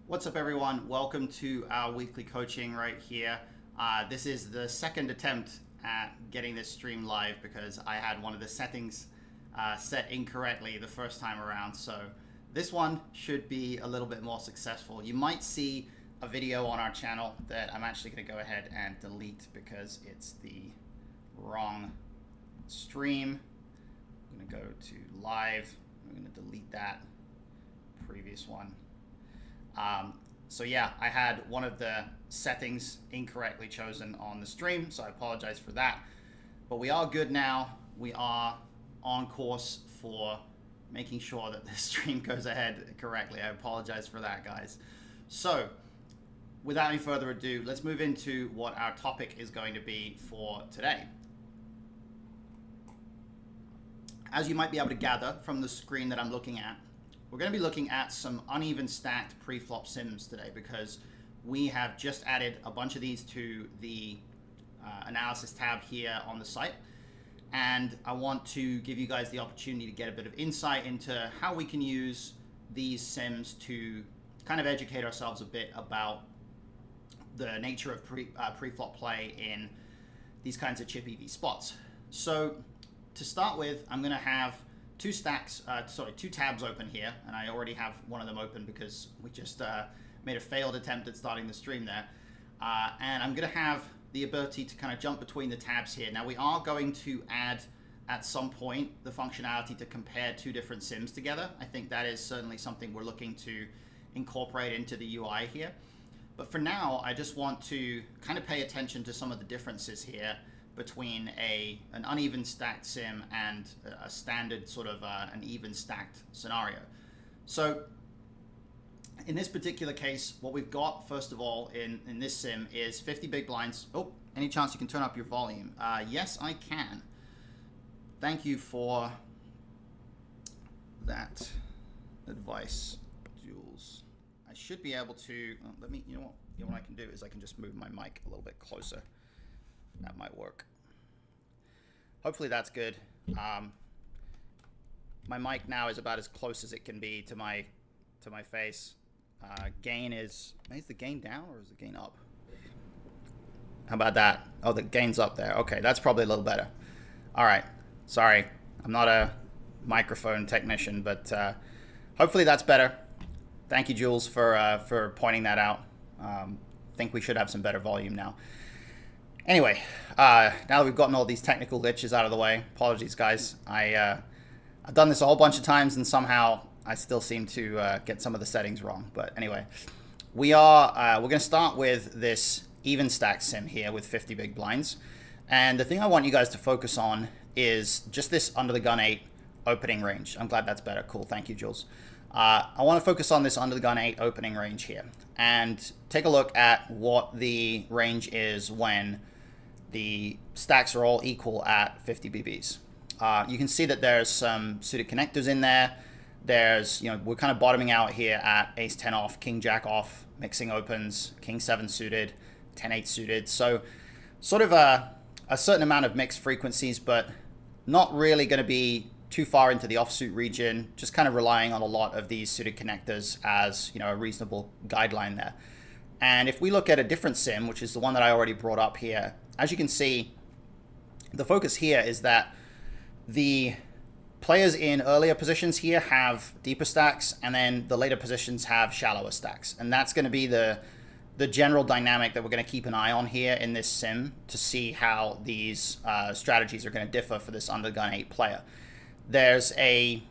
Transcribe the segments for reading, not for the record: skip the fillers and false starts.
What's up, everyone? Welcome to our weekly coaching right here. This is the second attempt at getting this stream live because I had one of the settings set incorrectly the first time around. So this one should be a little bit more successful. You might see a video on our channel that I'm actually going to go ahead and delete because it's the wrong stream. I'm going to go to live. I'm going to delete that previous one. So yeah, I had one of the settings incorrectly chosen on the stream, so I apologize for that. But we are good now. We are on course for making sure that the stream goes ahead correctly. I apologize for that, guys. So without any further ado, let's move into what our topic is going to be for today. As you might be able to gather from the screen that I'm looking at, we're going to be looking at some uneven stacked pre-flop sims today because we have just added a bunch of these to the analysis tab here on the site. And I want to give you guys the opportunity to get a bit of insight into how we can use these sims to kind of educate ourselves a bit about the nature of pre-flop play in these kinds of chip EV spots. So to start with, I'm going to have two tabs open here, and I already have one of them open because we just made a failed attempt at starting the stream there. And I'm going to have the ability to kind of jump between the tabs here. Now we are going to add at some point the functionality to compare two different sims together. I think that is certainly something we're looking to incorporate into the UI here. But for now, I just want to kind of pay attention to some of the differences here between an uneven stacked sim and a standard sort of an even stacked scenario. So in this particular case, what we've got first of all in this sim is 50 big blinds. Oh, any chance you can turn up your volume? Yes, I can. Thank you for that advice, Jules. I should be able to, you know what I can do is I can just move my mic a little bit closer. That might work. Hopefully that's good. My mic now is about as close as it can be to my face. Gain is the gain down or is the gain up? How about that? Oh, the gain's up there. Okay, that's probably a little better. All right. Sorry, I'm not a microphone technician, but hopefully that's better. Thank you, Jules, for pointing that out. Think we should have some better volume now. Anyway, now that we've gotten all these technical glitches out of the way, apologies, guys. I've done this a whole bunch of times, and somehow I still seem to get some of the settings wrong. But anyway, we're going to start with this even stack sim here with 50 big blinds. And the thing I want you guys to focus on is just this under the gun 8 opening range. I'm glad that's better. Cool. Thank you, Jules. I want to focus on this under the gun 8 opening range here and take a look at what the range is when the stacks are all equal at 50 BBs. You can see that there's some suited connectors in there. We're kind of bottoming out here at ace 10 off, king jack off, mixing opens, king 7 suited, 10 8 suited. So sort of a certain amount of mixed frequencies, but not really going to be too far into the offsuit region, just kind of relying on a lot of these suited connectors as a reasonable guideline there. And if we look at a different sim, which is the one that I already brought up here, as you can see, the focus here is that the players in earlier positions here have deeper stacks, and then the later positions have shallower stacks. And that's going to be the general dynamic that we're going to keep an eye on here in this sim to see how these strategies are going to differ for this under the gun 8 player. There's a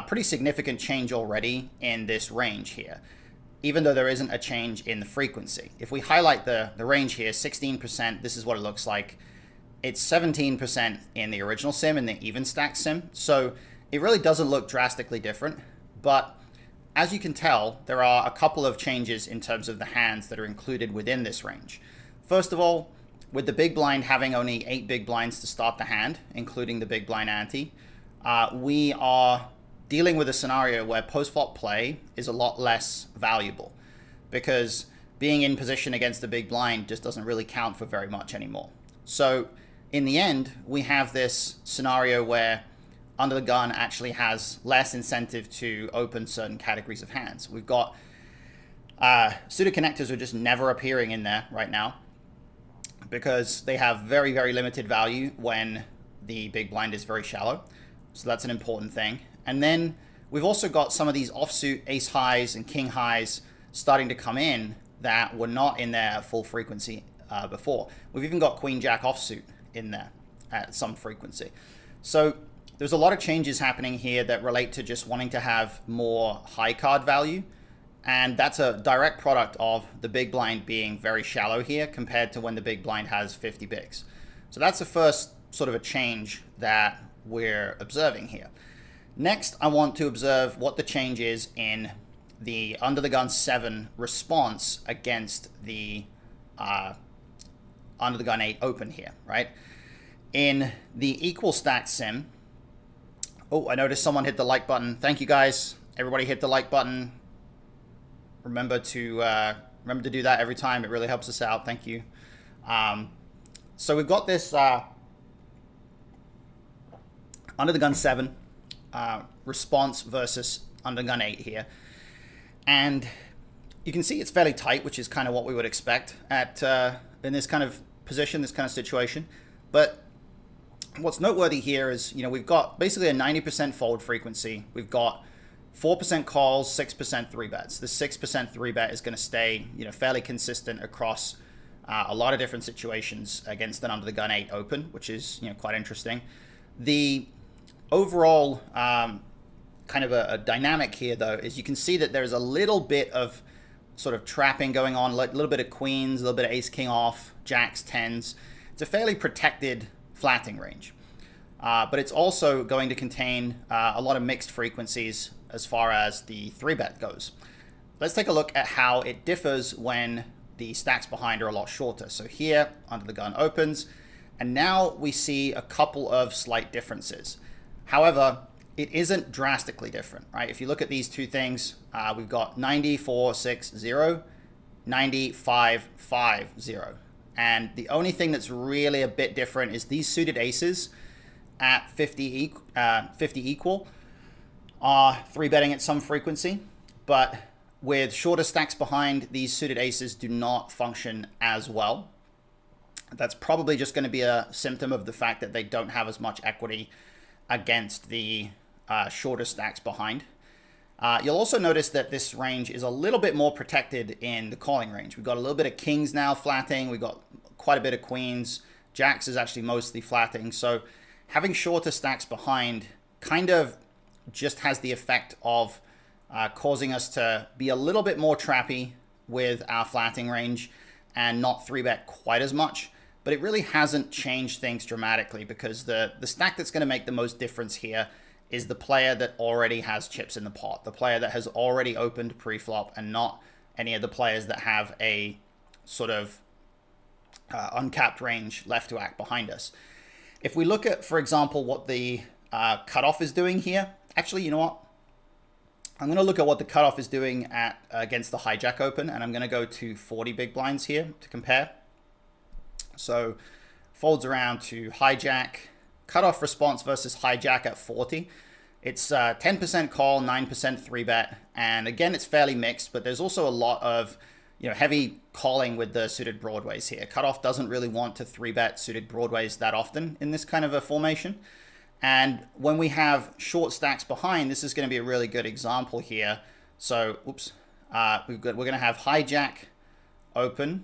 pretty significant change already in this range here, even though there isn't a change in the frequency. If we highlight the range here, 16%, this is what it looks like. It's 17% in the original sim, in the even stack sim. So it really doesn't look drastically different. But as you can tell, there are a couple of changes in terms of the hands that are included within this range. First of all, with the big blind having only 8 big blinds to start the hand, including the big blind ante, we are dealing with a scenario where post-flop play is a lot less valuable because being in position against the big blind just doesn't really count for very much anymore. So in the end, we have this scenario where under the gun actually has less incentive to open certain categories of hands. We've got Suited connectors are just never appearing in there right now because they have very, very limited value when the big blind is very shallow. So that's an important thing. And then we've also got some of these offsuit ace highs and king highs starting to come in that were not in there at full frequency before. We've even got queen jack offsuit in there at some frequency. So there's a lot of changes happening here that relate to just wanting to have more high card value. And that's a direct product of the big blind being very shallow here compared to when the big blind has 50 bigs. So that's the first sort of a change that we're observing here. Next, I want to observe what the change is in the under the gun 7 response against the under the gun 8 open here, right? In the equal stack sim, oh, I noticed someone hit the like button. Thank you guys. Everybody hit the like button. Remember to do that every time. It really helps us out. Thank you. So we've got this under the gun 7 response versus under the gun 8 here, and you can see it's fairly tight, which is kind of what we would expect at in this kind of position, this kind of situation. But what's noteworthy here is, we've got basically a 90% fold frequency. We've got 4% calls, 6% 3-bets. The 6% 3-bet is going to stay, fairly consistent across a lot of different situations against an under the gun 8 open, which is, quite interesting. The overall kind of a dynamic here, though, is you can see that there's a little bit of sort of trapping going on, a little bit of queens, a little bit of ace king off, jacks, tens. It's a fairly protected flatting range, but it's also going to contain a lot of mixed frequencies as far as the 3-bet goes. Let's take a look at how it differs when the stacks behind are a lot shorter. So here, under the gun opens, and now we see a couple of slight differences. However, it isn't drastically different, right? If you look at these two things, we've got 9460, 9550. And the only thing that's really a bit different is these suited aces at 50 equal are 3-betting at some frequency, but with shorter stacks behind, these suited aces do not function as well. That's probably just going to be a symptom of the fact that they don't have as much equity against the shorter stacks behind. You'll also notice that this range is a little bit more protected in the calling range. We've got a little bit of kings now flatting. We've got quite a bit of queens. Jacks is actually mostly flatting. So having shorter stacks behind kind of just has the effect of causing us to be a little bit more trappy with our flatting range and not 3-bet quite as much. But it really hasn't changed things dramatically, because the stack that's going to make the most difference here is the player that already has chips in the pot, the player that has already opened pre-flop, and not any of the players that have a sort of uncapped range left to act behind us. If we look at, for example, what the cutoff is doing here, actually, you know what? I'm going to look at what the cutoff is doing at against the hijack open, and I'm going to go to 40 big blinds here to compare. So folds around to hijack, cutoff response versus hijack at 40. It's 10% call, 9% 3-bet, and again, it's fairly mixed, but there's also a lot of heavy calling with the suited broadways here. Cutoff doesn't really want to 3-bet suited broadways that often in this kind of a formation. And when we have short stacks behind, this is going to be a really good example here. So, we're going to have hijack open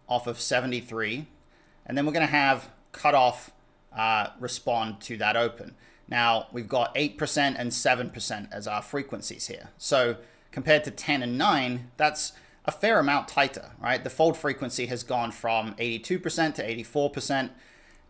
off of 73, and then we're going to have cutoff respond to that open. Now, we've got 8% and 7% as our frequencies here. So compared to 10 and 9, that's a fair amount tighter, right? The fold frequency has gone from 82% to 84%,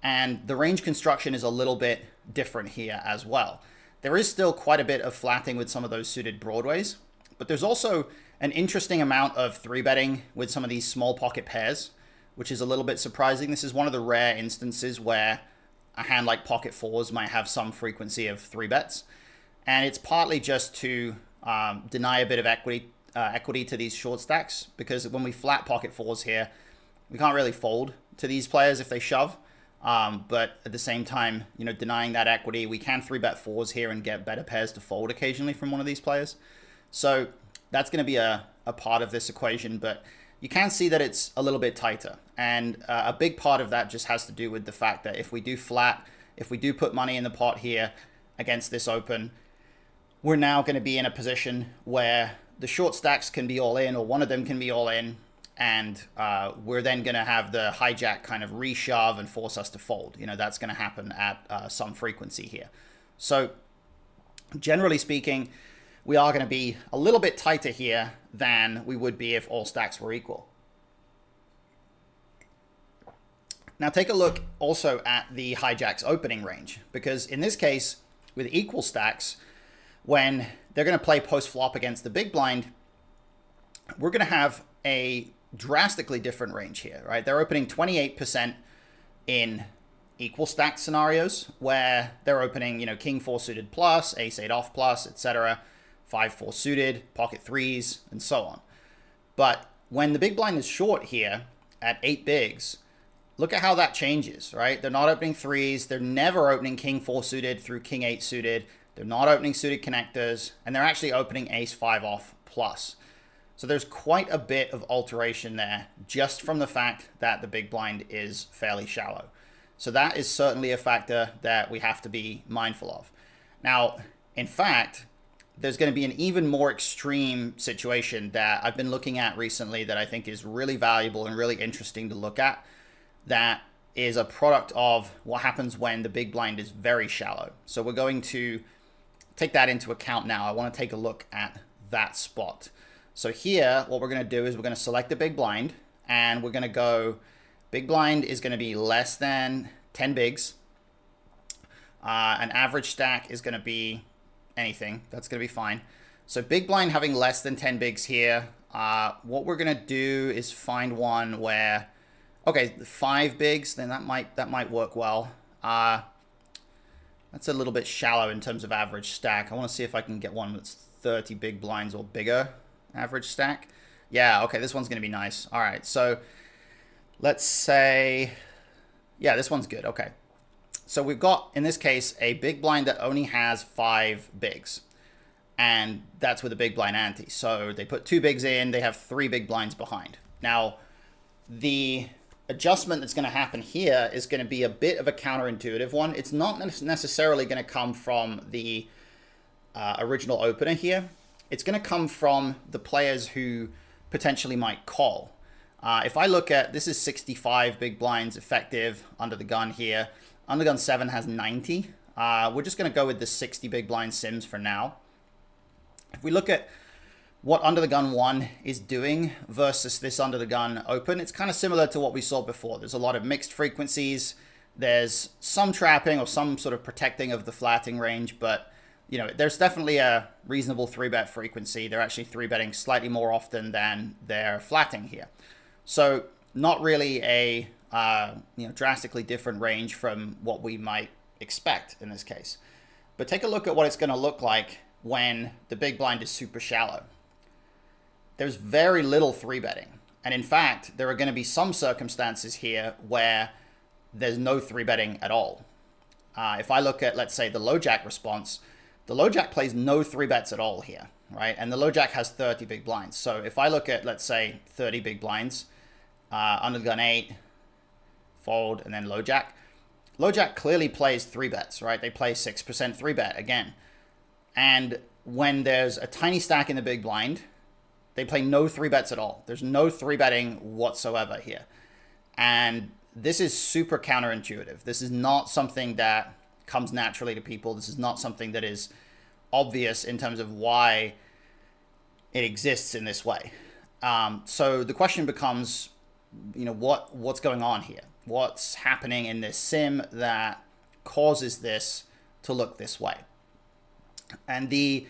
and the range construction is a little bit different here as well. There is still quite a bit of flatting with some of those suited broadways, but there's also an interesting amount of 3-betting with some of these small pocket pairs, which is a little bit surprising. This is one of the rare instances where a hand like pocket fours might have some frequency of 3-bets, and it's partly just to deny a bit of equity to these short stacks, because when we flat pocket fours here, we can't really fold to these players if they shove. But at the same time, denying that equity, we can 3-bet fours here and get better pairs to fold occasionally from one of these players. So that's going to be a part of this equation, but you can see that it's a little bit tighter. And a big part of that just has to do with the fact that if we do flat, if we do put money in the pot here against this open, we're now going to be in a position where the short stacks can be all in, or one of them can be all in, and we're then going to have the hijack kind of reshove and force us to fold. You know, that's going to happen at some frequency here. So generally speaking, we are going to be a little bit tighter here than we would be if all stacks were equal. Now take a look also at the hijack's opening range, because in this case, with equal stacks, when they're going to play post-flop against the big blind, we're going to have a drastically different range here, right? They're opening 28% in equal stack scenarios, where they're opening, you know, king 4 suited plus, ace 8 off plus, etc., 5-4 suited, pocket threes, and so on. But when the big blind is short here at 8 bigs, look at how that changes, right? They're not opening threes. They're never opening king 4 suited through king 8 suited. They're not opening suited connectors, and they're actually opening ace 5 off plus. So there's quite a bit of alteration there just from the fact that the big blind is fairly shallow. So that is certainly a factor that we have to be mindful of. Now, in fact, there's going to be an even more extreme situation that I've been looking at recently that I think is really valuable and really interesting to look at. That is a product of what happens when the big blind is very shallow. So we're going to take that into account now. I want to take a look at that spot. So here, what we're going to do is we're going to select the big blind, and we're going to go, big blind is going to be less than 10 bigs. An average stack is going to be anything. That's going to be fine. So big blind having less than 10 bigs here. What we're going to do is find one where, okay, 5 bigs, then that might work well. That's a little bit shallow in terms of average stack. I want to see if I can get one that's 30 big blinds or bigger average stack. Yeah, okay, this one's going to be nice. All right, so let's say, yeah, this one's good. Okay. So we've got, in this case, a big blind that only has 5 bigs. And that's with a big blind ante. So they put 2 bigs in, they have 3 big blinds behind. Now, the adjustment that's going to happen here is going to be a bit of a counterintuitive one. It's not necessarily going to come from the original opener here. It's going to come from the players who potentially might call. If I look at, this is 65 big blinds effective under the gun here. Under gun 7 has 90. We're just going to go with the 60 big blind sims for now. If we look at what under the gun 1 is doing versus this under the gun open, it's kind of similar to what we saw before. There's a lot of mixed frequencies. There's some trapping or some sort of protecting of the flatting range, but you know, there's definitely a reasonable 3-bet frequency. They're actually 3-betting slightly more often than they're flatting here. So not really a drastically different range from what we might expect in this case. But take a look at what it's going to look like when the big blind is super shallow. There's very little 3-betting. And in fact, there are going to be some circumstances here where there's no 3-betting at all. If I look at, let's say, the low jack response, the low jack plays no 3-bets at all here, right? And the low jack has 30 big blinds. So if I look at, let's say, 30 big blinds, under the gun 8, fold, and then low jack clearly plays 3-bets, right? They play 6% 3-bet again. And when there's a tiny stack in the big blind, they play no 3-bets at all. There's no 3-betting whatsoever here. And this is super counterintuitive. This is not something that comes naturally to people. This is not something that is obvious in terms of why it exists in this way. So the question becomes, you know, what's going on here? What's happening in this sim that causes this to look this way? And the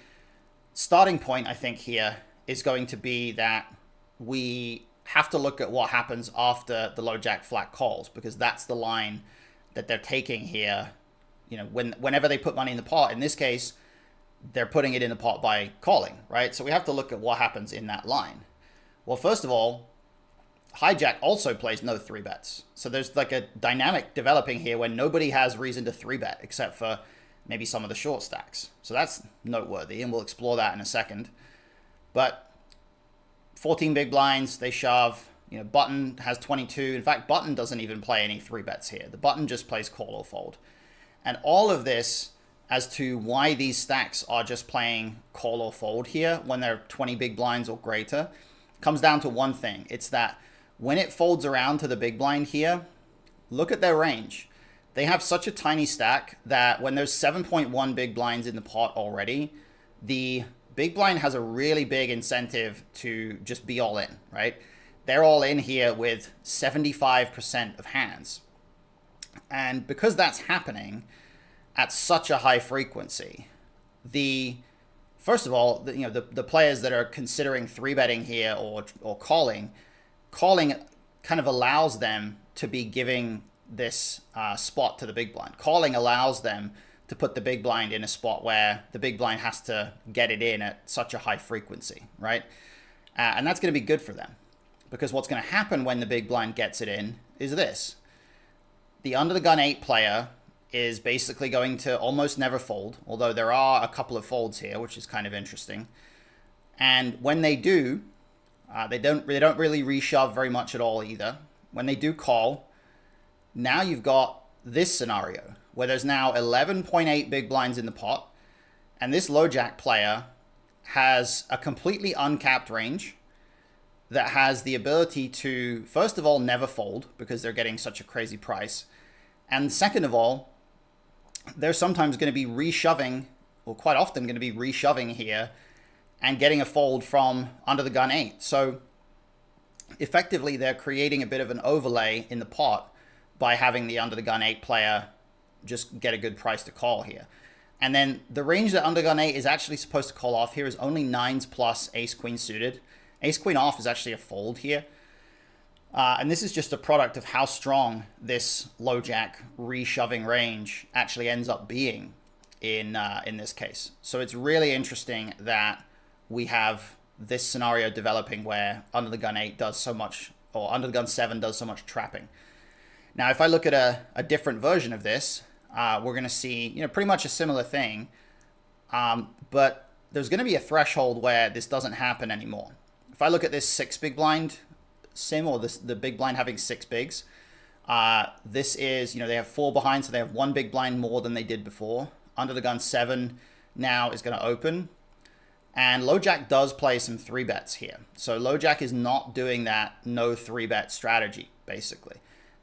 starting point, I think, here is going to be that we have to look at what happens after the low jack flat calls, because that's the line that they're taking here. You know, whenever they put money in the pot, in this case, they're putting it in the pot by calling, right? So we have to look at what happens in that line. Well, first of all, hijack also plays no 3-bets. So there's like a dynamic developing here where nobody has reason to 3-bet except for maybe some of the short stacks. So that's noteworthy, and we'll explore that in a second. But 14 big blinds, they shove. You know, button has 22. In fact, button doesn't even play any 3-bets here. The button just plays call or fold. And all of this as to why these stacks are just playing call or fold here when they're 20 big blinds or greater comes down to one thing. It's that when it folds around to the big blind here, look at their range. They have such a tiny stack that when there's 7.1 big blinds in the pot already, the big blind has a really big incentive to just be all in, right? They're all in here with 75% of hands. And because that's happening at such a high frequency, first of all, the players that are considering 3-betting here or calling kind of allows them to be giving this spot to the big blind. Calling allows them to put the big blind in a spot where the big blind has to get it in at such a high frequency, right? And that's going to be good for them, because what's going to happen when the big blind gets it in is this. The under the gun 8 player is basically going to almost never fold, although there are a couple of folds here, which is kind of interesting. And when they do, they don't really reshove very much at all either. When they do call, now you've got this scenario where there's now 11.8 big blinds in the pot, and this low jack player has a completely uncapped range that has the ability to, first of all, never fold because they're getting such a crazy price. And second of all, they're sometimes going to be reshoving, or quite often going to be reshoving here and getting a fold from under the gun 8. So effectively, they're creating a bit of an overlay in the pot by having the under the gun 8 player just get a good price to call here. And then the range that under gun 8 is actually supposed to call off here is only 9s plus ace queen suited. Ace queen off is actually a fold here. And this is just a product of how strong this low jack reshoving range actually ends up being in this case. So it's really interesting that we have this scenario developing where under the gun 8 does so much, or under the gun 7 does so much trapping. Now, if I look at a different version of this, we're going to see, pretty much a similar thing, but there's going to be a threshold where this doesn't happen anymore. If I look at this 6 big blind sim, or the big blind having 6 bigs, this is, they have 4 behind, so they have 1 big blind more than they did before. Under the gun 7 now is going to open, and low jack does play some 3-bets here. So low jack is not doing that no 3-bet strategy, basically.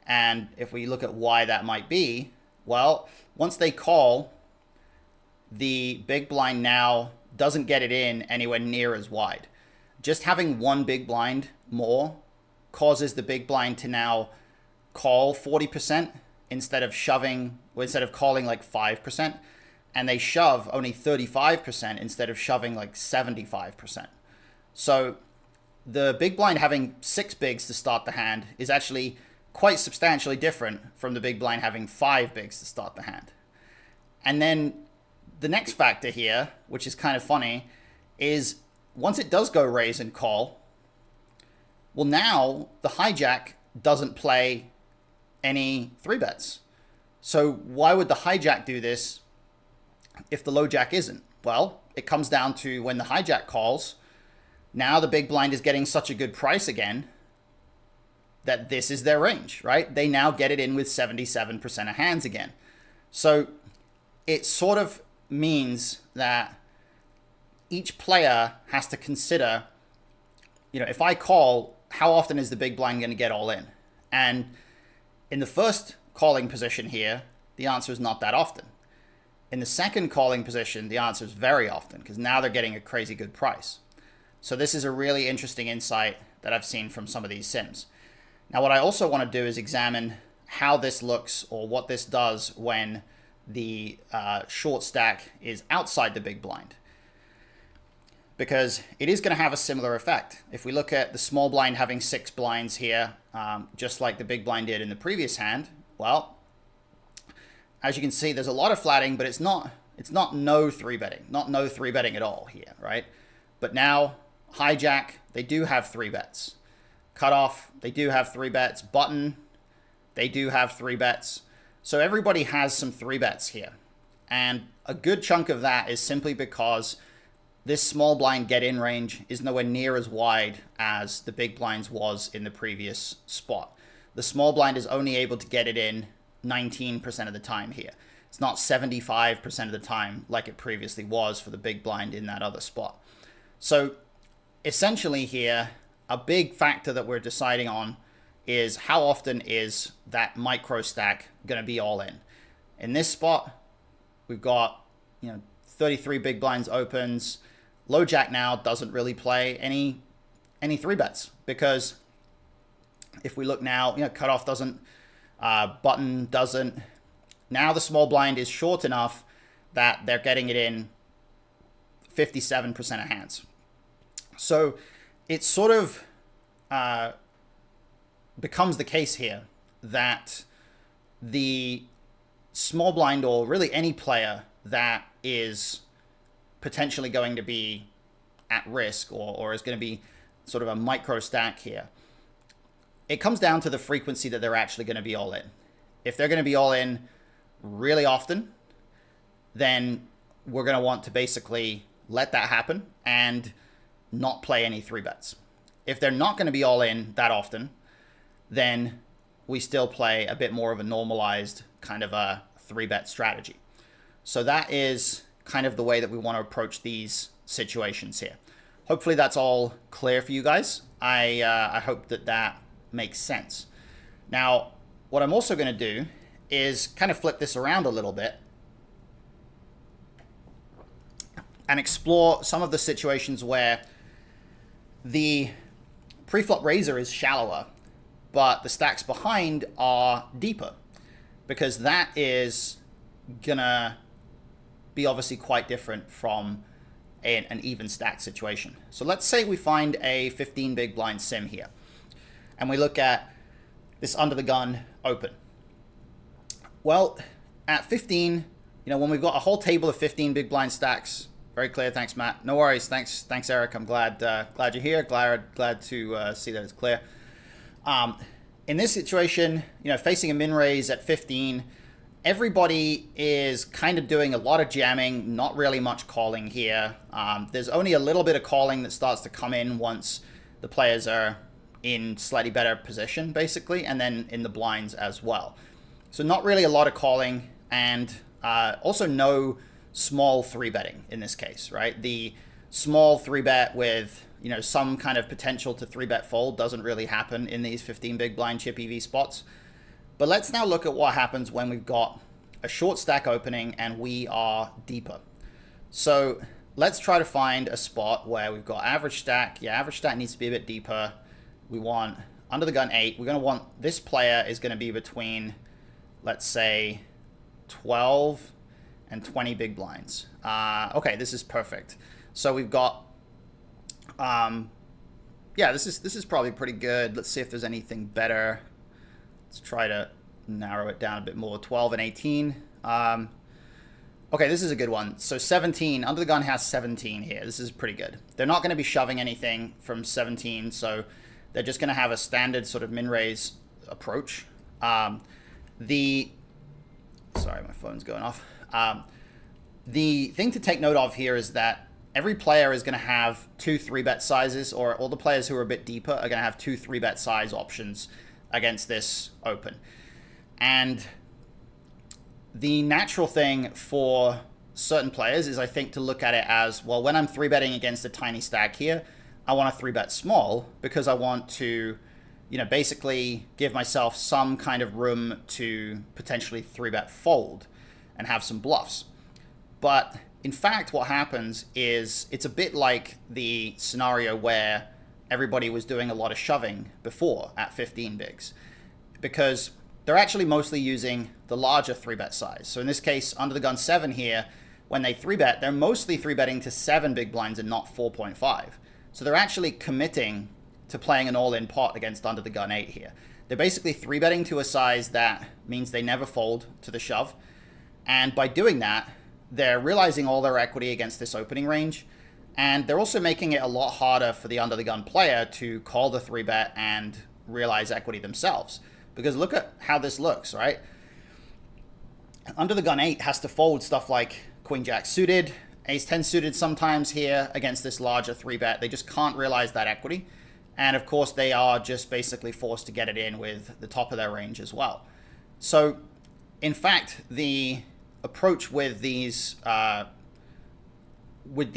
And if we look at why that might be, well, once they call, the big blind now doesn't get it in anywhere near as wide. Just having 1 big blind more causes the big blind to now call 40% instead of calling like 5%, and they shove only 35% instead of shoving like 75%. So the big blind having 6 bigs to start the hand is actually quite substantially different from the big blind having 5 bigs to start the hand. And then the next factor here, which is kind of funny, is once it does go raise and call, well, now the hijack doesn't play any 3-bets. So why would the hijack do this if the low jack isn't? Well, it comes down to when the hijack calls, now the big blind is getting such a good price again that this is their range, right? They now get it in with 77% of hands again. So it sort of means that each player has to consider, if I call, how often is the big blind going to get all in? And in the first calling position here, the answer is not that often. In the second calling position, the answer is very often, because now they're getting a crazy good price. So this is a really interesting insight that I've seen from some of these sims. Now, what I also want to do is examine how this looks, or what this does when the short stack is outside the big blind, because it is going to have a similar effect. If we look at the small blind having 6 blinds here, just like the big blind did in the previous hand, well, as you can see, there's a lot of flatting, but it's not no 3-betting, not no 3-betting at all here, right? But now hijack, they do have 3-bets. Cutoff, they do have 3-bets. Button, they do have 3-bets. So everybody has some 3-bets here. And a good chunk of that is simply because this small blind get in range is nowhere near as wide as the big blinds was in the previous spot. The small blind is only able to get it in 19% of the time here. It's not 75% of the time like it previously was for the big blind in that other spot. So essentially here, a big factor that we're deciding on is how often is that micro stack going to be all in. In this spot, we've got 33 big blinds opens. Low jack now doesn't really play any 3-bets, because if we look now, cutoff doesn't, button doesn't. Now the small blind is short enough that they're getting it in 57% of hands. So it sort of becomes the case here that the small blind, or really any player that is potentially going to be at risk or is going to be sort of a micro stack here, it comes down to the frequency that they're actually going to be all in. If they're going to be all in really often, then we're going to want to basically let that happen and not play any 3-bets. If they're not going to be all in that often, then we still play a bit more of a normalized kind of a 3-bet strategy. So that is kind of the way that we want to approach these situations here. Hopefully that's all clear for you guys. I hope that makes sense. Now, what I'm also going to do is kind of flip this around a little bit and explore some of the situations where the preflop raiser is shallower, but the stacks behind are deeper, because that is gonna be obviously quite different from an even stack situation. So let's say we find a 15 big blind sim here, and we look at this under the gun open. Well, at 15, when we've got a whole table of 15 big blind stacks, very clear. Thanks, Matt. No worries. Thanks, Eric. I'm glad you're here. Glad to see that it's clear. In this situation, facing a min raise at 15, everybody is kind of doing a lot of jamming, not really much calling here. There's only a little bit of calling that starts to come in once the players are in slightly better position, basically, and then in the blinds as well. So not really a lot of calling, and also no small 3-betting in this case, right? The small 3-bet with some kind of potential to 3-bet fold doesn't really happen in these 15 big blind chip EV spots. But let's now look at what happens when we've got a short stack opening and we are deeper. So let's try to find a spot where we've got average stack. Yeah, average stack needs to be a bit deeper. We want under the gun 8. We're going to want, this player is going to be between, let's say, 12 and 20 big blinds. Okay, this is perfect. So we've got, yeah, this is probably pretty good. Let's see if there's anything better. Let's try to narrow it down a bit more. 12 and 18. Okay, this is a good one. So 17, under the gun has 17 here. This is pretty good. They're not going to be shoving anything from 17, so they're just going to have a standard sort of min-raise approach. Sorry, my phone's going off. The thing to take note of here is that every player is going to have 2 3-bet sizes, or all the players who are a bit deeper are going to have 2 3-bet size options against this open. And the natural thing for certain players is, I think, to look at it as, well, when I'm 3-betting against a tiny stack here, I want to 3-bet small because I want to, basically give myself some kind of room to potentially 3-bet fold and have some bluffs. But in fact, what happens is it's a bit like the scenario where everybody was doing a lot of shoving before at 15 bigs, because they're actually mostly using the larger 3-bet size. So in this case, under the gun 7 here, when they 3-bet, they're mostly 3-betting to 7 big blinds and not 4.5. So they're actually committing to playing an all-in pot against under the gun 8 here. They're basically 3-betting to a size that means they never fold to the shove. And by doing that, they're realizing all their equity against this opening range. And they're also making it a lot harder for the under the gun player to call the 3-bet and realize equity themselves. Because look at how this looks, right? Under the gun 8 has to fold stuff like Queen Jack suited, Ace-10 suited sometimes here against this larger 3-bet. They just can't realize that equity. And of course, they are just basically forced to get it in with the top of their range as well. So, in fact, the approach with these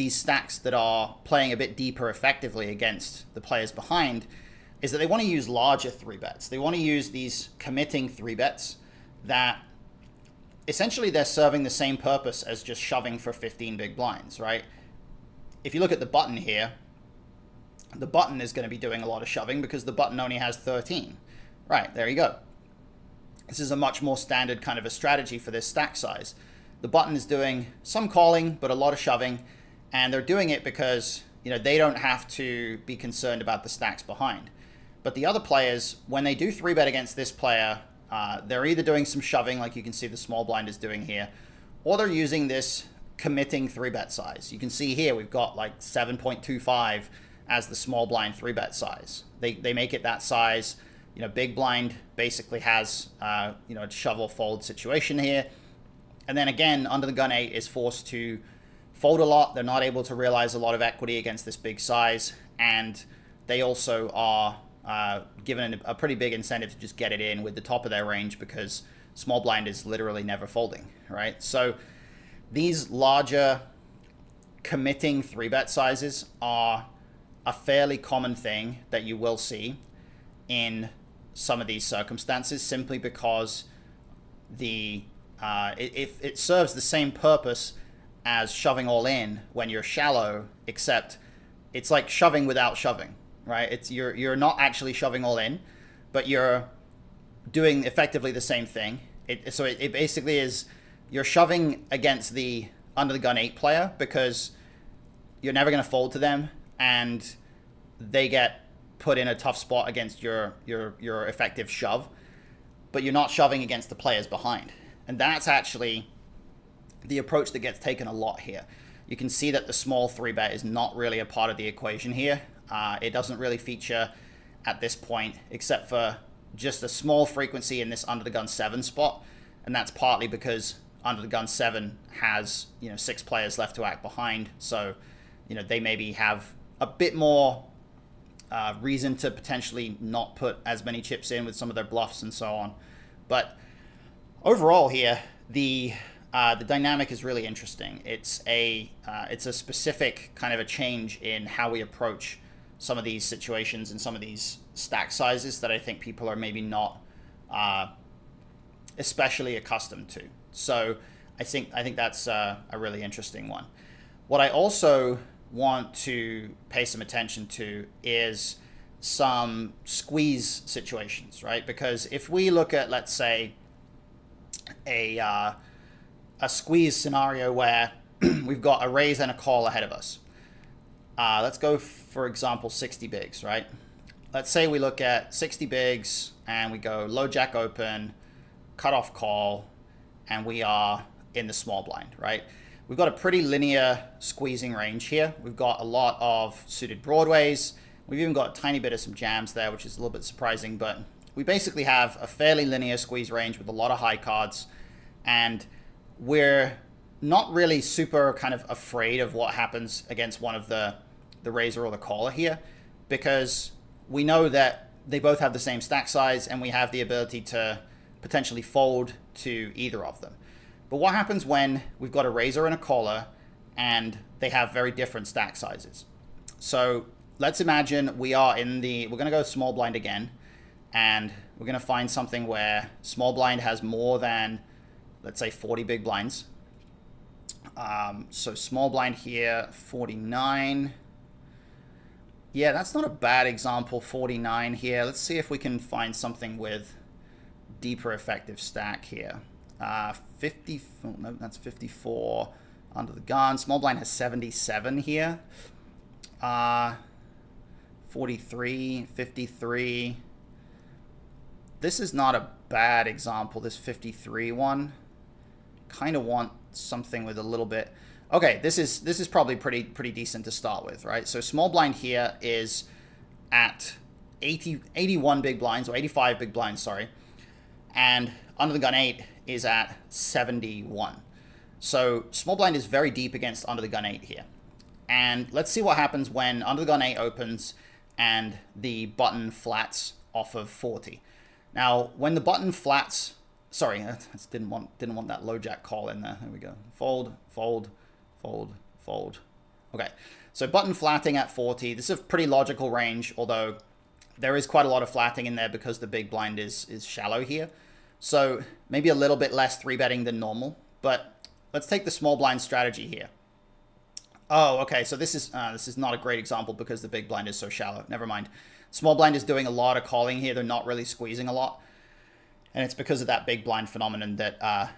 stacks that are playing a bit deeper effectively against the players behind is that they want to use larger 3-bets. They want to use these committing 3-bets that essentially they're serving the same purpose as just shoving for 15 big blinds, right? If you look at the button here, the button is going to be doing a lot of shoving because the button only has 13. Right, there you go. This is a much more standard kind of a strategy for this stack size. The button is doing some calling, but a lot of shoving, and they're doing it because, you know, they don't have to be concerned about the stacks behind. But the other players, when they do 3-bet against this player, they're either doing some shoving, like you can see the small blind is doing here, or they're using this committing 3-bet size. You can see here we've got like 7.25 as the small blind 3-bet size. They make it that size. You know, big blind basically has, you know, a shovel fold situation here. And then again, under the gun 8 is forced to fold a lot. They're not able to realize a lot of equity against this big size. And they also are given a pretty big incentive to just get it in with the top of their range because small blind is literally never folding, right? So these larger committing 3-bet sizes are a fairly common thing that you will see in some of these circumstances, simply because it serves the same purpose as shoving all in when you're shallow, except it's like shoving without shoving, right? You're not actually shoving all in, but you're doing effectively the same thing. So it basically is, you're shoving against the under the gun 8 player because you're never going to fold to them, and they get put in a tough spot against your effective shove, but you're not shoving against the players behind. And that's actually the approach that gets taken a lot here. You can see that the small 3-bet is not really a part of the equation here. It doesn't really feature at this point, except for just a small frequency in this under the gun 7 spot. And that's partly because under the gun 7 has, you know, 6 players left to act behind. So, you know, they maybe have a bit more reason to potentially not put as many chips in with some of their bluffs and so on. But overall here, the dynamic is really interesting. It's a specific kind of a change in how we approach some of these situations and some of these stack sizes that I think people are maybe not especially accustomed to. So I think that's a really interesting one. What I also want to pay some attention to is some squeeze situations, right? Because if we look at, let's say, a squeeze scenario where we've got a raise and a call ahead of us. Let's go, for example, 60 bigs, right? Let's say we look at 60 bigs and we go low jack open, cutoff call, and we are in the small blind, right? We've got a pretty linear squeezing range here. We've got a lot of suited broadways. We've even got a tiny bit of some jams there, which is a little bit surprising, but we basically have a fairly linear squeeze range with a lot of high cards, and we're not really super kind of afraid of what happens against one of the raiser or the caller here, because we know that they both have the same stack size and we have the ability to potentially fold to either of them. But what happens when we've got a raiser and a caller and they have very different stack sizes? So let's imagine we're going to go small blind again, and we're going to find something where small blind has more than, let's say, 40 big blinds. So small blind here, 49. Yeah, that's not a bad example, 49 here. Let's see if we can find something with deeper effective stack here. 50, oh, no, that's 54 under the gun. Small blind has 77 here. 43, 53. This is not a bad example, this 53 one. Kind of want something with a little bit. Okay, this is probably pretty decent to start with, right? So small blind here is at 81 big blinds, or 85 big blinds, sorry. And under the gun 8 is at 71. So small blind is very deep against under the gun 8 here. And let's see what happens when under the gun 8 opens and the button flats off of 40. Now, when the button flats, sorry, I didn't want that low jack call in there. There we go. Fold, fold, fold, fold. Okay, so button flatting at 40. This is a pretty logical range, although there is quite a lot of flatting in there because the big blind is shallow here. So maybe a little bit less 3-betting than normal, but let's take the small blind strategy here. Oh, okay, so this is not a great example because the big blind is so shallow. Never mind. Small blind is doing a lot of calling here. They're not really squeezing a lot. And it's because of that big blind phenomenon that,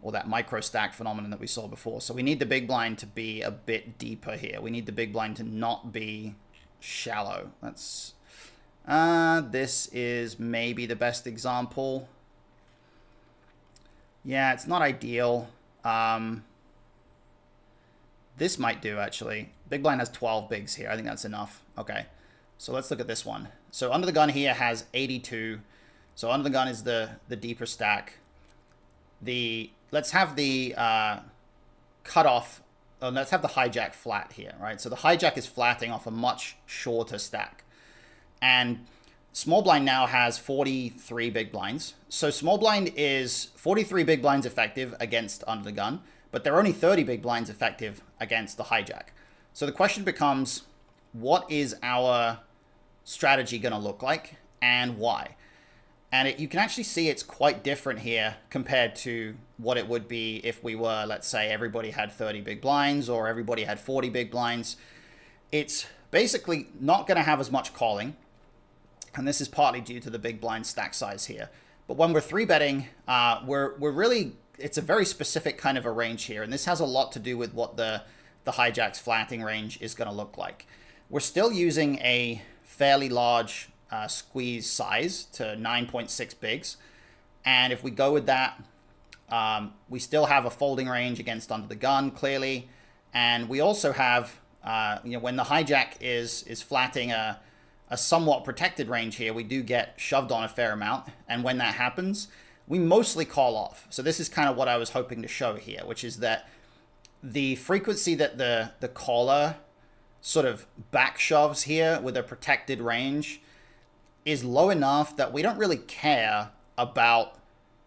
or that micro stack phenomenon that we saw before. So we need the big blind to be a bit deeper here. We need the big blind to not be shallow. That's, this is maybe the best example. Yeah, it's not ideal. This might do, actually. Big blind has 12 bigs here. I think that's enough. Okay, so let's look at this one. So under the gun here has 82. So under the gun is the deeper stack. Let's have the cutoff. Let's have the hijack flat here, right? So the hijack is flatting off a much shorter stack. And small blind now has 43 big blinds. So small blind is 43 big blinds effective against under the gun, but there are only 30 big blinds effective against the hijack. So the question becomes, what is our strategy going to look like and why? And you can actually see it's quite different here compared to what it would be if we were, let's say, everybody had 30 big blinds or everybody had 40 big blinds. It's basically not going to have as much calling. And this is partly due to the big blind stack size here. But when we're 3-betting, we're really, it's a very specific kind of a range here. And this has a lot to do with what the hijack's flatting range is going to look like. We're still using a fairly large squeeze size to 9.6 bigs. And if we go with that, we still have a folding range against under the gun, clearly. And we also have, when the hijack is flatting a somewhat protected range here, we do get shoved on a fair amount. And when that happens, we mostly call off. So this is kind of what I was hoping to show here, which is that the frequency that the caller sort of back shoves here with a protected range is low enough that we don't really care about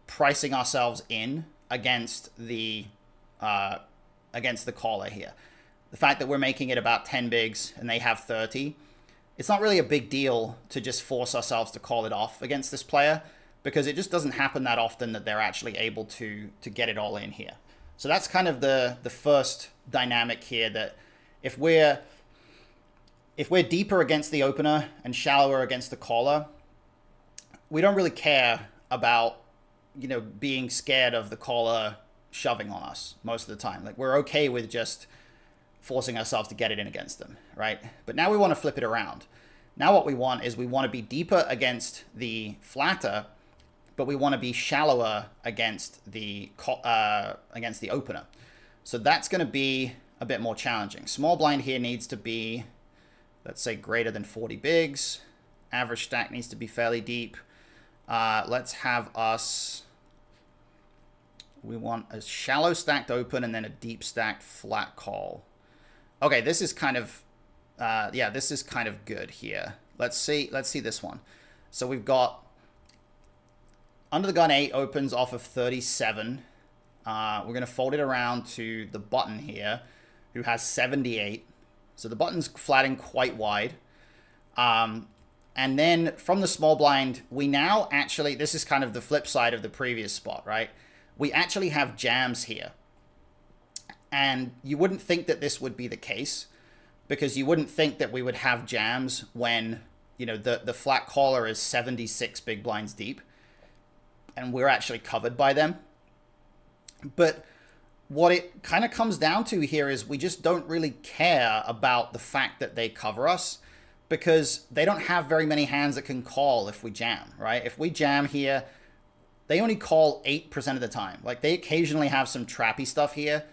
pricing ourselves in against the caller here. The fact that we're making it about 10 bigs and they have 30, it's not really a big deal to just force ourselves to call it off against this player, because it just doesn't happen that often that they're actually able to get it all in here. So that's kind of the first dynamic here, that if we're deeper against the opener and shallower against the caller, we don't really care about, being scared of the caller shoving on us most of the time. Like, we're okay with just forcing ourselves to get it in against them, right? But now we want to flip it around. Now what we want is we want to be deeper against the flatter, but we want to be shallower against the opener. So that's going to be a bit more challenging. Small blind here needs to be, let's say, greater than 40 bigs. Average stack needs to be fairly deep. Let's have us, we want a shallow stacked open and then a deep stacked flat call. Okay, this is kind of, this is kind of good here. Let's see this one. So we've got under the gun 8 opens off of 37. We're going to fold it around to the button here, who has 78. So the button's flatting quite wide. And then from the small blind, we now actually, this is kind of the flip side of the previous spot, right? We actually have jams here. And you wouldn't think that this would be the case, because you wouldn't think that we would have jams when, the flat caller is 76 big blinds deep and we're actually covered by them. But what it kind of comes down to here is we just don't really care about the fact that they cover us, because they don't have very many hands that can call if we jam, right? If we jam here, they only call 8% of the time. Like, they occasionally have some trappy stuff here,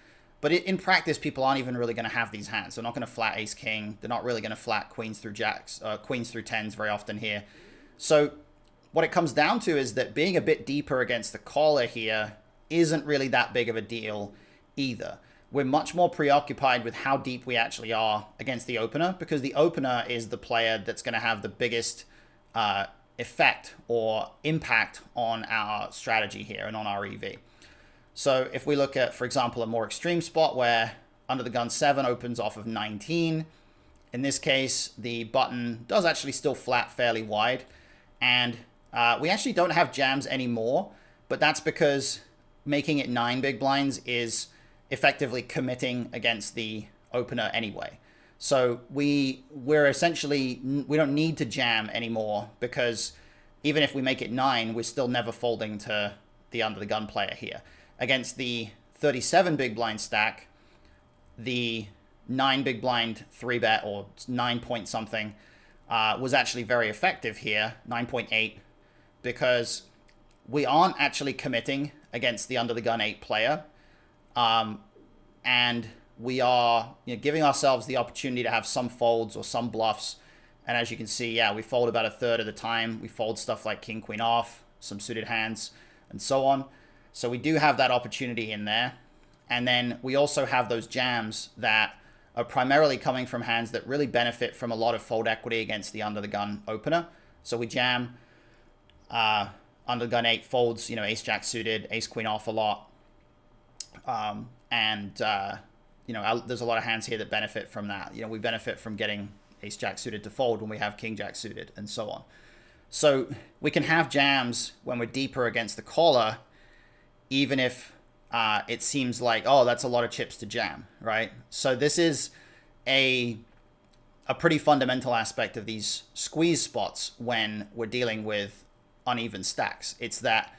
but in practice, people aren't even really going to have these hands. They're not going to flat ace king. They're not really going to flat queens through jacks, queens through tens very often here. So what it comes down to is that being a bit deeper against the caller here isn't really that big of a deal. either. We're much more preoccupied with how deep we actually are against the opener, because the opener is the player that's going to have the biggest effect or impact on our strategy here and on our EV. So if we look at, for example, a more extreme spot where under the gun 7 opens off of 19, in this case, the button does actually still flat fairly wide, and we actually don't have jams anymore, but that's because making it 9 big blinds is effectively committing against the opener anyway. So we're essentially, we don't need to jam anymore, because even if we make it 9, we're still never folding to the under the gun player here. Against the 37 big blind stack, the 9 big blind 3-bet or 9 point something was actually very effective here, 9.8, because we aren't actually committing against the under the gun 8 player, and we are giving ourselves the opportunity to have some folds or some bluffs. And as you can see, yeah, we fold about a third of the time. We fold stuff like king, queen off, some suited hands, and so on. So we do have that opportunity in there. And then we also have those jams that are primarily coming from hands that really benefit from a lot of fold equity against the under the gun opener. So we jam under the gun 8 folds, ace jack suited, ace queen off a lot. There's a lot of hands here that benefit from that. We benefit from getting ace jack suited to fold when we have king jack suited, and so on. So we can have jams when we're deeper against the caller, even if it seems like, oh, that's a lot of chips to jam, right? So this is a pretty fundamental aspect of these squeeze spots when we're dealing with uneven stacks. It's that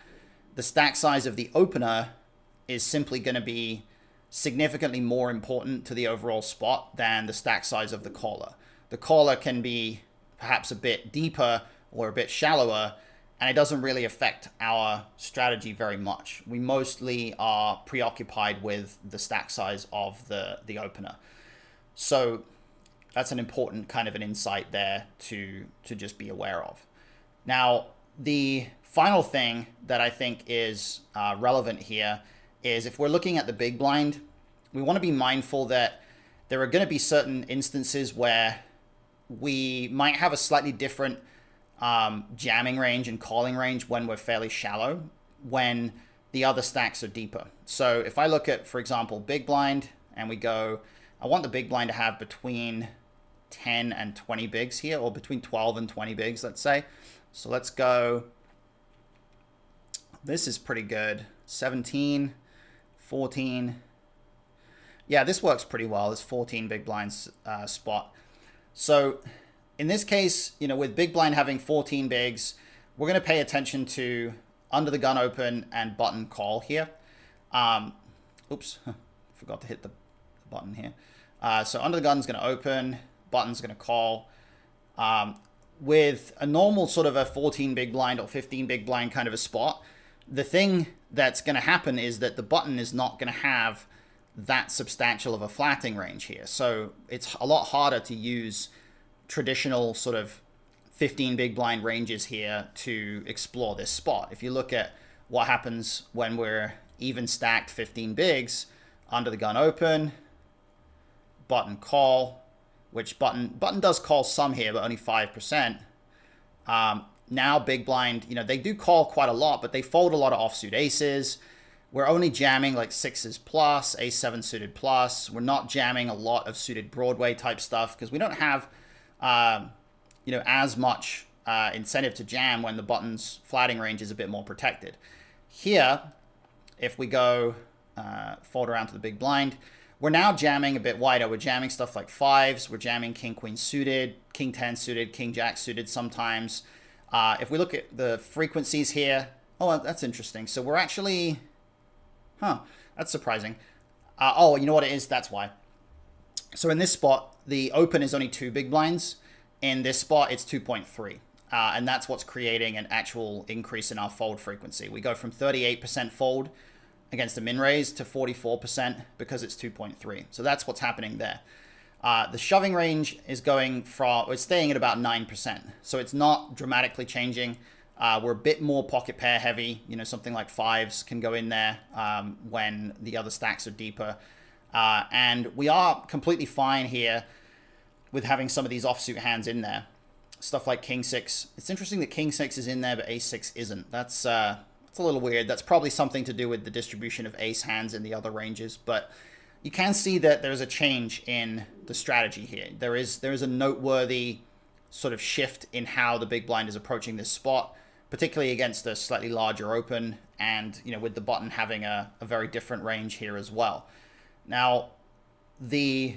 the stack size of the opener is simply going to be significantly more important to the overall spot than the stack size of the caller. The caller can be perhaps a bit deeper or a bit shallower, and it doesn't really affect our strategy very much. We mostly are preoccupied with the stack size of the opener. So that's an important kind of an insight there to just be aware of. Now, the final thing that I think is relevant here is if we're looking at the big blind, we want to be mindful that there are going to be certain instances where we might have a slightly different jamming range and calling range when we're fairly shallow, when the other stacks are deeper. So if I look at, for example, big blind, and we go, I want the big blind to have between 10 and 20 bigs here, or between 12 and 20 bigs, let's say. So let's go, this is pretty good, 17, 14. Yeah, this works pretty well, this 14 big blinds spot. So in this case, with big blind having 14 bigs, we're going to pay attention to under the gun open and button call here. Oops, forgot to hit the button here. So under the gun's going to open, button's going to call. With a normal sort of a 14 big blind or 15 big blind kind of a spot, the thing that's going to happen is that the button is not going to have that substantial of a flatting range here. So it's a lot harder to use traditional sort of 15 big blind ranges here to explore this spot. If you look at what happens when we're even stacked 15 bigs, under the gun open, button call, which button does call some here, but only 5%. Now big blind, they do call quite a lot, but they fold a lot of offsuit aces. We're only jamming like 6s plus, ace 7 suited plus. We're not jamming a lot of suited Broadway type stuff because we don't have, as much incentive to jam when the button's flatting range is a bit more protected. Here, if we go fold around to the big blind, we're now jamming a bit wider. We're jamming stuff like 5s. We're jamming king, queen suited, king 10 suited, king jack suited sometimes. If we look at the frequencies here, oh, that's interesting. So we're actually, that's surprising. Oh, you know what it is? That's why. So in this spot, the open is only 2 big blinds. In this spot, it's 2.3. And that's what's creating an actual increase in our fold frequency. We go from 38% fold against the min raise to 44% because it's 2.3. So that's what's happening there. The shoving range is going from, it's staying at about 9%. So it's not dramatically changing. We're a bit more pocket pair heavy. You know, something like fives can go in there when the other stacks are deeper. And we are completely fine here with having some of these offsuit hands in there. Stuff like king six. It's interesting that king six is in there, but ace six isn't. That's a little weird. That's probably something to do with the distribution of ace hands in the other ranges. But you can see that there's a change in the strategy here. There is a noteworthy sort of shift in how the big blind is approaching this spot, particularly against a slightly larger open, and you know, with the button having a very different range here as well. Now, the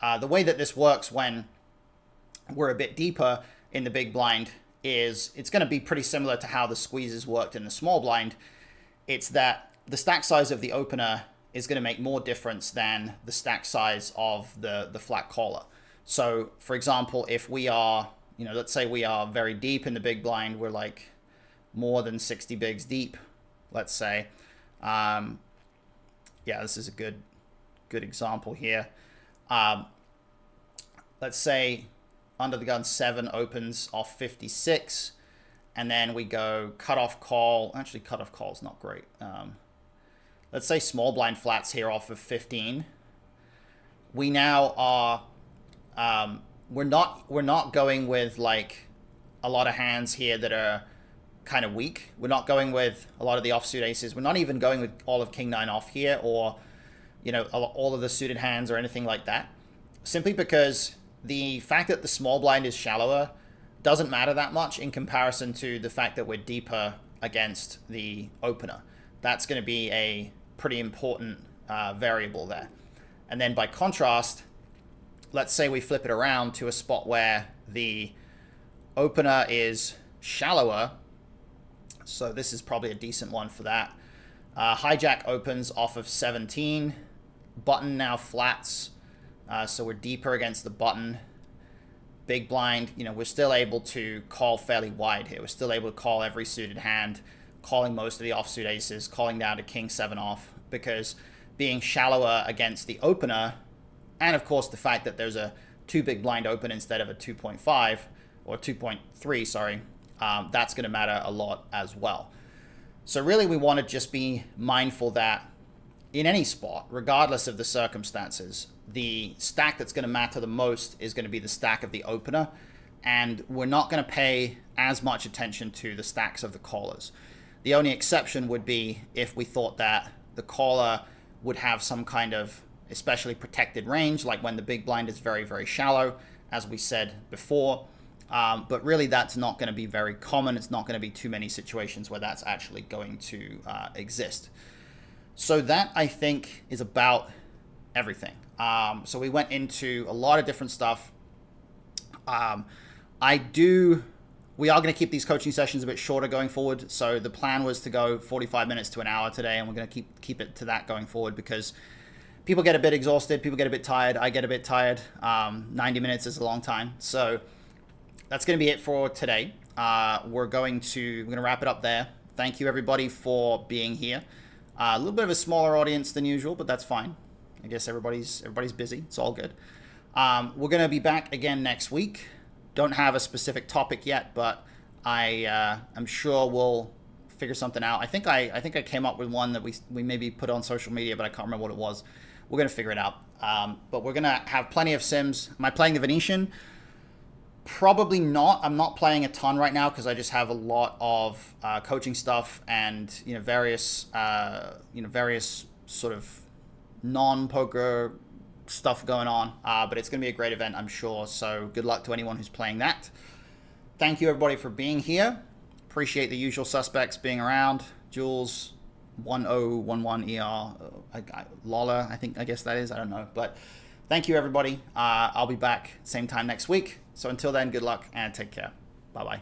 way that this works when we're a bit deeper in the big blind is it's going to be pretty similar to how the squeezes worked in the small blind. It's that the stack size of the opener is going to make more difference than the stack size of the flat caller. So, for example, if we are, you know, let's say we are very deep in the big blind, we're like more than 60 bigs deep, let's say. Yeah, this is a good example here. Let's say under the gun 7 opens off 56, and then we go cutoff call. Actually, cutoff call is not great. Let's say small blind flats here off of 15. We now are we're not going with like a lot of hands here that are kind of weak. We're not going with a lot of the offsuit aces. We're not even going with all of king 9 off here, or you know, all of the suited hands or anything like that, simply because the fact that the small blind is shallower doesn't matter that much in comparison to the fact that we're deeper against the opener. That's going to be a pretty important variable there. And then by contrast, let's say we flip it around to a spot where the opener is shallower. So this is probably a decent one for that. Hijack opens off of 17. Button now flats. So we're deeper against the button. Big blind, you know, we're still able to call fairly wide here. We're still able to call every suited hand, calling most of the offsuit aces, calling down to king 7 off, because being shallower against the opener, and of course the fact that there's a 2 big blind open instead of a 2.5 or 2.3, sorry, that's going to matter a lot as well. So really we want to just be mindful that in any spot, regardless of the circumstances, the stack that's going to matter the most is going to be the stack of the opener, and we're not going to pay as much attention to the stacks of the callers. The only exception would be if we thought that the caller would have some kind of especially protected range, like when the big blind is very, very shallow, as we said before. But really that's not going to be very common. It's not going to be too many situations where that's actually going to exist. So that, I think, is about everything. So we went into a lot of different stuff. We are going to keep these coaching sessions a bit shorter going forward. So the plan was to go 45 minutes to an hour today, and we're going to keep it to that going forward because people get a bit exhausted, people get a bit tired, I get a bit tired. 90 minutes is a long time. So that's going to be it for today. We're going to wrap it up there. Thank you everybody for being here. A little bit of a smaller audience than usual, but that's fine. I guess everybody's busy. It's all good. We're going to be back again next week. Don't have a specific topic yet, but I'm sure we'll figure something out. I think I came up with one that we maybe put on social media, but I can't remember what it was. We're going to figure it out. But we're going to have plenty of sims. Am I playing the Venetian? Probably not. I'm not playing a ton right now because I just have a lot of coaching stuff and various sort of non-poker stuff going on. But it's going to be a great event, I'm sure. So good luck to anyone who's playing that. Thank you everybody for being here. Appreciate the usual suspects being around. Jules, 1011ER, Lola, I guess that is. I don't know. But thank you everybody. I'll be back same time next week. So until then, good luck and take care. Bye-bye.